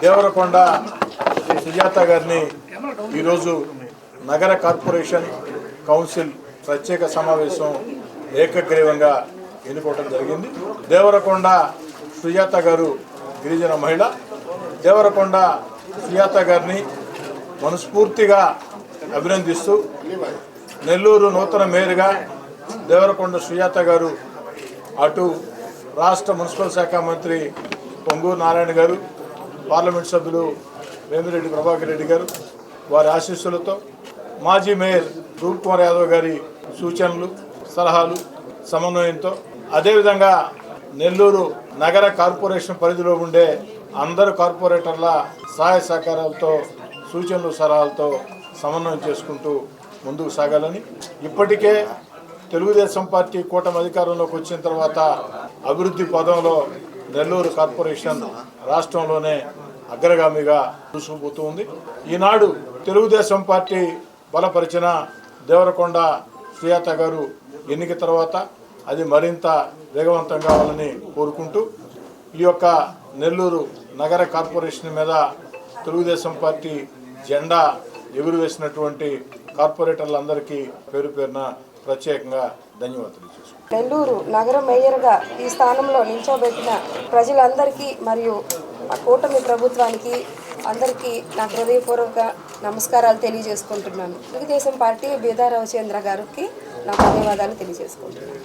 దేవరకొండ సుజాత గారిని ఈరోజు నగర కార్పొరేషన్ కౌన్సిల్ ప్రత్యేక సమావేశం ఏకగ్రీవంగా ఎన్నుకోవడం జరిగింది. దేవరకొండ సుజాత గారు గిరిజన మహిళ. దేవరకొండ సుజాత గారిని మనస్ఫూర్తిగా అభినందిస్తూ నెల్లూరు నూతన మేయర్గా దేవరకొండ సుజాత గారు అటు రాష్ట్ర మున్సిపల్ శాఖ మంత్రి పొంగూరు నారాయణ గారు, పార్లమెంట్ సభ్యులు వేమిరెడ్డి ప్రభాకర్ రెడ్డి గారు వారి ఆశీస్సులతో, మాజీ మేయర్ రూప్ కుమార్ యాదవ్ గారి సూచనలు సలహాలు సమన్వయంతో, అదేవిధంగా నెల్లూరు నగర కార్పొరేషన్ పరిధిలో ఉండే అందరు కార్పొరేటర్ల సహాయ సహకారాలతో సూచనలు సలహాలతో సమన్వయం చేసుకుంటూ ముందుకు సాగాలని, ఇప్పటికే తెలుగుదేశం పార్టీ కూటమి అధికారంలోకి వచ్చిన తర్వాత అభివృద్ధి పదంలో నెల్లూరు కార్పొరేషన్ రాష్ట్రంలోనే అగ్రగామిగా దూసుకుపోతూ ఉంది. ఈనాడు తెలుగుదేశం పార్టీ బలపరిచిన దేవరకొండ సుజాత గారు ఎన్నిక తర్వాత అది మరింత వేగవంతం కావాలని కోరుకుంటూ, ఈ యొక్క నెల్లూరు నగర కార్పొరేషన్ మీద తెలుగుదేశం పార్టీ జెండా ఎగురవేసినటువంటి కార్పొరేటర్లందరికీ పేరు పేరున ప్రత్యేకంగా ధన్యవాదాలు చేసుకుంటున్నాను. నెల్లూరు నగర మేయర్గా ఈ స్థానంలో నిల్చోబెట్టిన ప్రజలందరికీ మరియు ఆ కూటమి ప్రభుత్వానికి అందరికీ నా హృదయపూర్వక నమస్కారాలు తెలియజేసుకుంటున్నాను. తెలుగుదేశం పార్టీ బీదా రవిచంద్ర గారికి నా ధన్యవాదాలు తెలియజేసుకుంటున్నాను.